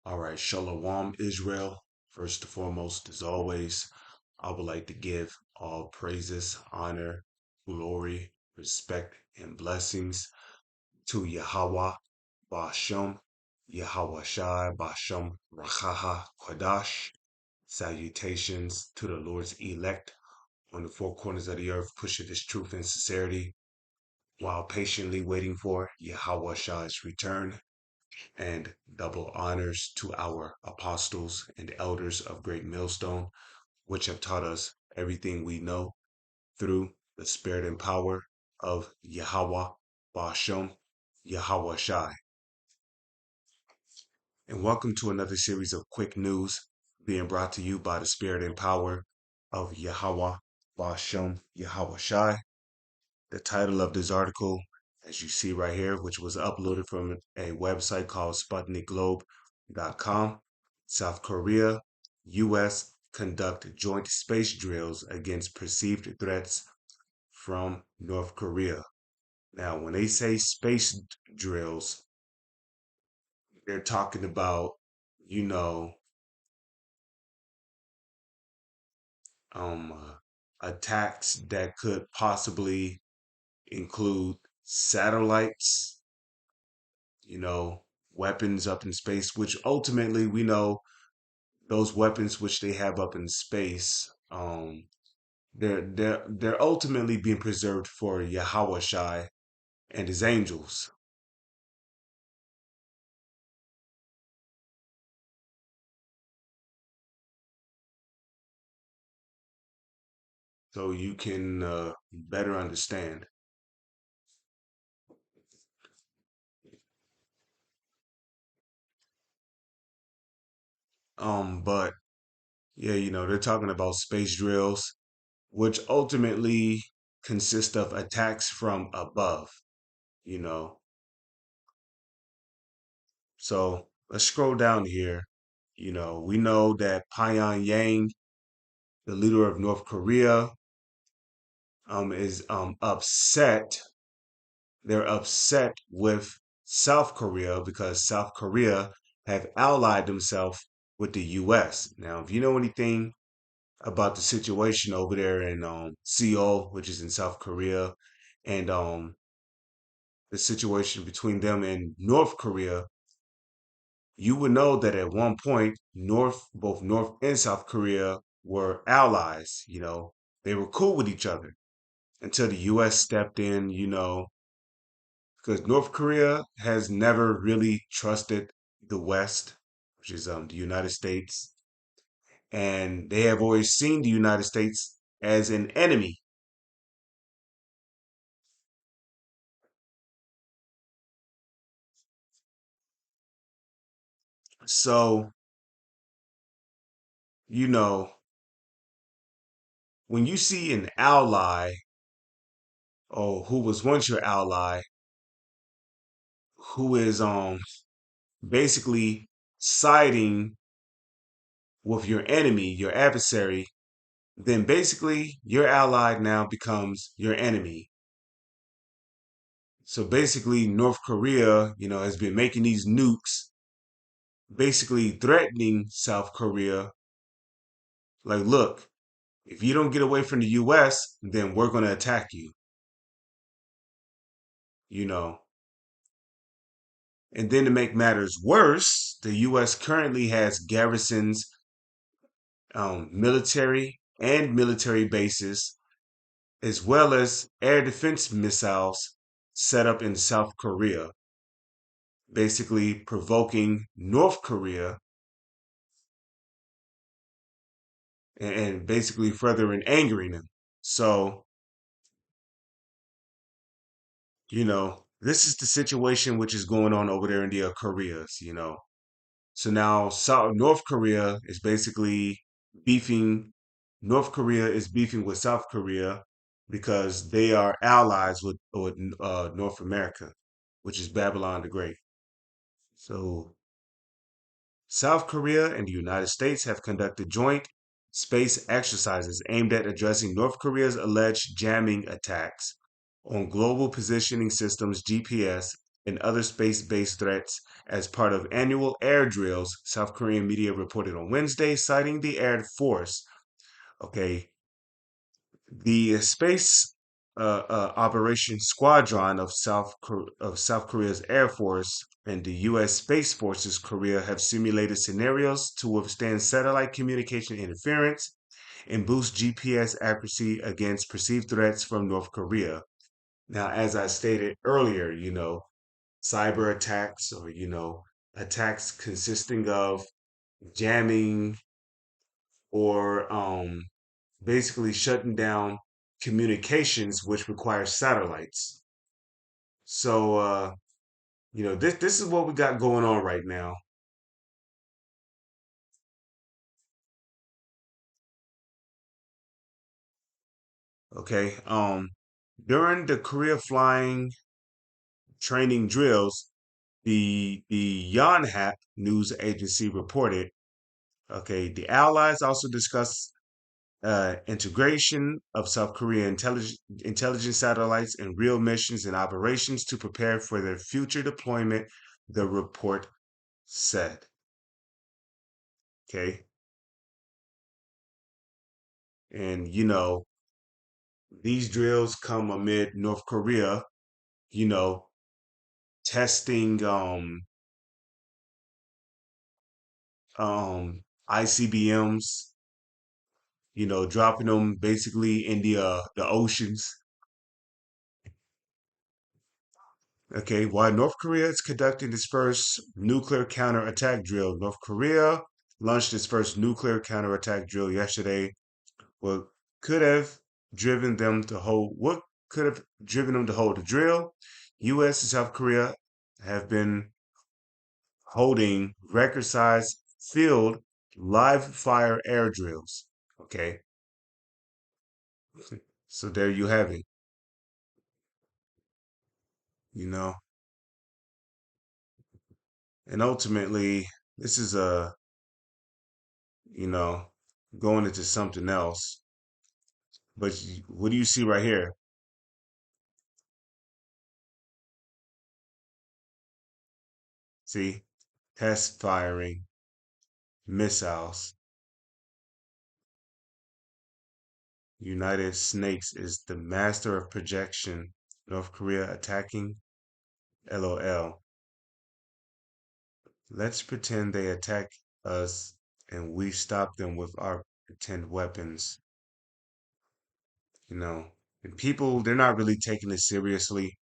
All right, Shalom, Israel. First and foremost, as always, I would like to give all praises, honor, glory, respect, and blessings to Yahweh, Bashem, Yahweh Shai, Bashem, Rachaha, Kodash. Salutations to the Lord's elect on the four corners of the earth, pushing this truth and sincerity while patiently waiting for Yahweh Shai's return, and double honors to our apostles and elders of Great Millstone, which have taught us everything we know through the spirit and power of Yahweh, Bashem, Yahweh Shai. And welcome to another series of quick news being brought to you by the spirit and power of Yahweh, Bashem, Yahweh Shai. The title of this article, as you see right here, which was uploaded from a website called SputnikGlobe.com. South Korea, U.S. conduct joint space drills against perceived threats from North Korea. Now, when they say space drills, they're talking about, you know, attacks that could possibly include satellites, weapons up in space, which ultimately we know those weapons which they have up in space, they're ultimately being preserved for Yahweh Shai and his angels. So you can better understand. But yeah, they're talking about space drills, which ultimately consist of attacks from above, you know. So let's scroll down here. We know that Pyongyang, the leader of North Korea, is upset. They're upset with South Korea because South Korea have allied themselves with the U.S. Now, if you know anything about the situation over there in Seoul, which is in South Korea, and the situation between them and North Korea, you would know that at one point, both North and South Korea were allies. They were cool with each other until the U.S. stepped in. Because North Korea has never really trusted the West, which is the United States, and they have always seen the United States as an enemy. So, you know, when you see an ally or who was once your ally, who is basically siding with your enemy, your adversary, then basically your ally now becomes your enemy. So basically, North Korea, has been making these nukes, basically threatening South Korea. Like, look, if you don't get away from the U.S., then we're going to attack you, you know. And then to make matters worse, the U.S. currently has garrisons, military bases, as well as air defense missiles set up in South Korea, basically provoking North Korea and basically further angering them. So, this is the situation which is going on over there in the Koreas. So now North Korea is basically beefing. North Korea is beefing with South Korea because they are allies with North America, which is Babylon the Great. So South Korea and the United States have conducted joint space exercises aimed at addressing North Korea's alleged jamming attacks on global positioning systems GPS and other space-based threats as part of annual air drills, South Korean media reported on Wednesday, citing the Air Force. Okay, the space operation squadron of South Korea's Air Force and the U.S. Space Force's Korea have simulated scenarios to withstand satellite communication interference and boost GPS accuracy against perceived threats from North Korea. Now, as I stated earlier, cyber attacks or, attacks consisting of jamming or basically shutting down communications, which requires satellites. So, this is what we got going on right now. Okay. During the Korea flying training drills, the Yonhap news agency reported. Okay, the allies also discussed integration of South Korean intelligence satellites in real missions and operations to prepare for their future deployment, the report said. Okay. And, these drills come amid North Korea, you know, testing ICBMs, dropping them basically in the oceans. Okay, while North Korea is conducting its first nuclear counterattack drill, North Korea launched its first nuclear counterattack drill yesterday. What could have what could have driven them to hold the drill? U.S. and South Korea have been holding record-sized field live fire air drills. Okay, so there you have it. You know, and ultimately, this is you know, going into something else. But what do you see right here? See, test firing missiles. United Snakes is the master of projection. North Korea attacking. LOL. Let's pretend they attack us and we stop them with our pretend weapons. And people, they're not really taking it seriously.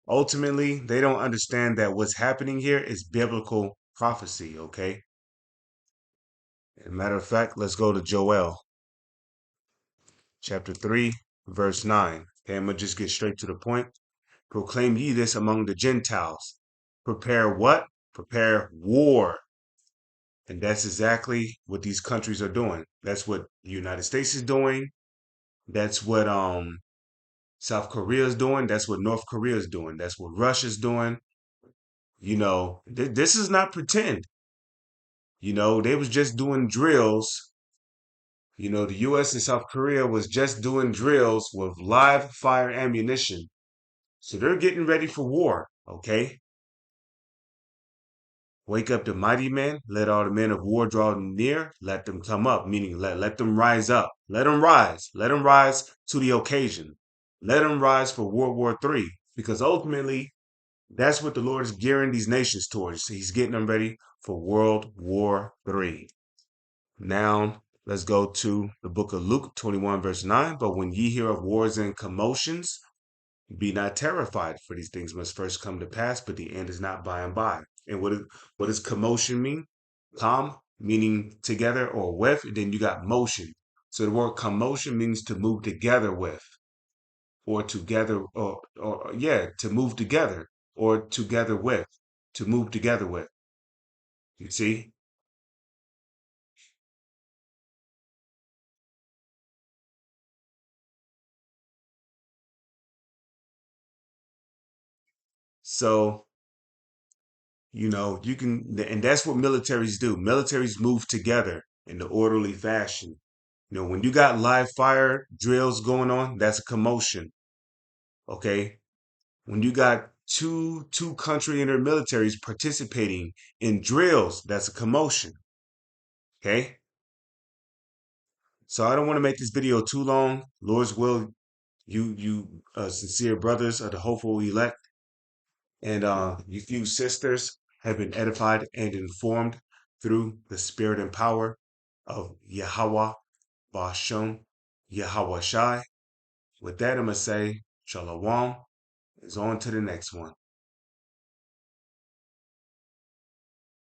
Ultimately, they don't understand that what's happening here is biblical prophecy, okay? As a matter of fact, let's go to Joel chapter 3, verse 9. Okay, I'm going to just get straight to the point. Proclaim ye this among the Gentiles. Prepare what? Prepare war. And that's exactly what these countries are doing. That's what the United States is doing. That's what South Korea is doing. That's what North Korea is doing. That's what Russia's doing. This is not pretend. They was just doing drills. The US and South Korea was just doing drills with live fire ammunition. So they're getting ready for war, okay? Wake up the mighty men, let all the men of war draw near, let them come up, meaning let them rise up. Let them rise to the occasion. Let them rise for World War III, because ultimately that's what the Lord is gearing these nations towards. He's getting them ready for World War III. Now, let's go to the book of Luke 21, verse 9. But when ye hear of wars and commotions, be not terrified, for these things must first come to pass, but the end is not by and by. And what does commotion mean? Com meaning together or with, and then you got motion. So the word commotion means to move together with, or together, or yeah, to move together, or together with, to move together with. You see? So, you can, and that's what militaries do. Militaries move together in the orderly fashion. When you got live fire drills going on, that's a commotion. Okay. When you got two country and their militaries participating in drills. That's a commotion. Okay. So I don't want to make this video too long. Lord's will, you sincere brothers of the hopeful elect, and you few sisters have been edified and informed through the spirit and power of Yahweh Basham Yahweh Shai. With that, I'm gonna say Shalom. Is on to the next one.